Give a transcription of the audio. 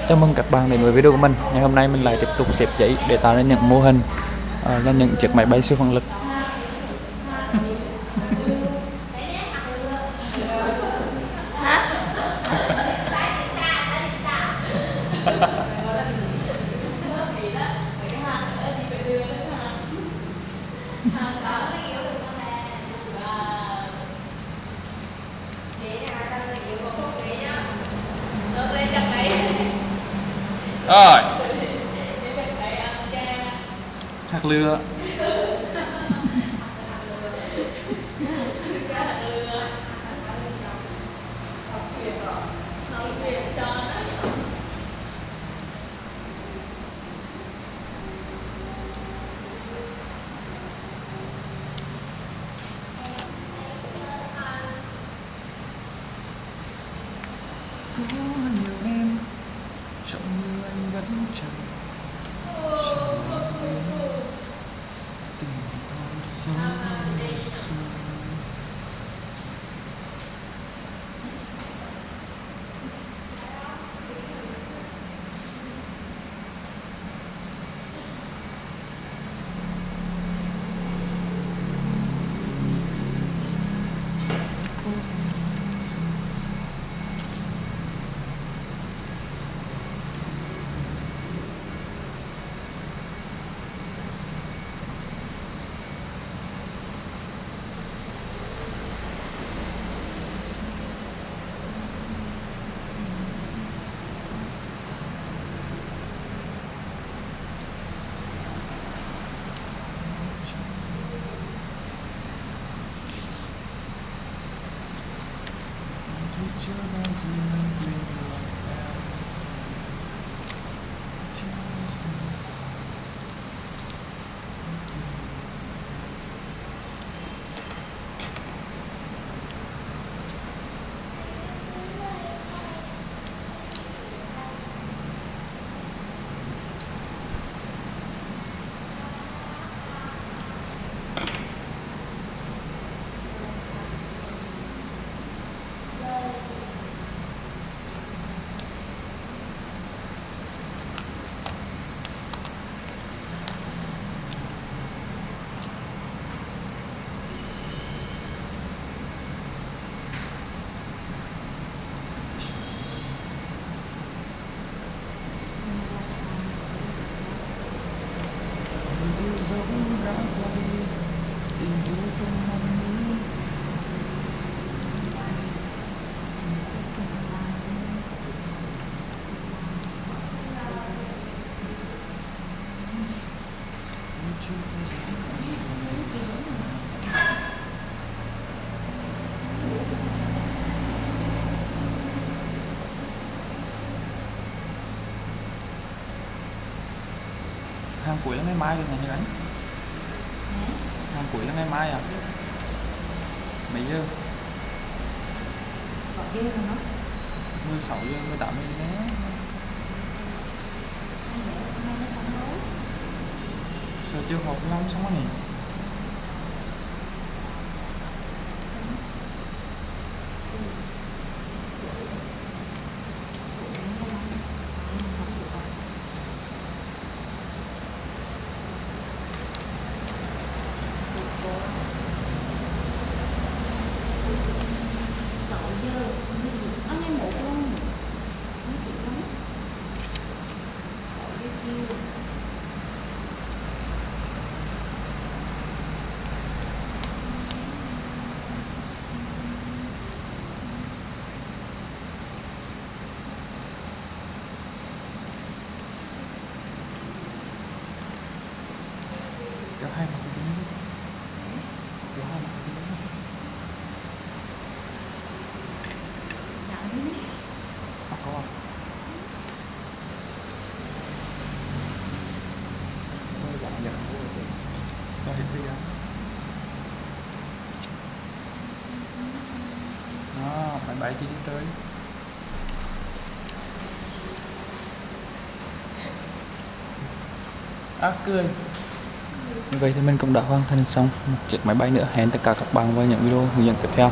Chào mừng các bạn đến với video của mình. Ngày hôm nay mình lại tiếp tục xếp giấy để tạo ra những mô hình là những chiếc máy bay siêu phản lực. Rồi, hạt lửa. Có nhiều em trong mưa anh vẫn chờ tình con sóng xuôi. Chưa bao giờ anh quên được em. Chưa bao giờ. Dẫu đã quay tình yêu không mong muốn hàng cuối là ngày mai được ngày đấy. Hàng cuối là ngày mai à? Mấy giờ? 16 giờ, 18 giờ nhé. Sợ chưa họp lắm xong rồi nhỉ? Kéo hai mặt cái tính. Kéo hai mặt cái tính. À, có à? Nó hiển thị á. Đó, máy bay chỉ đi tới. Cười. Như vậy thì mình cũng đã hoàn thành xong một chiếc máy bay nữa. Hẹn tất cả các bạn vào những video hướng dẫn tiếp theo.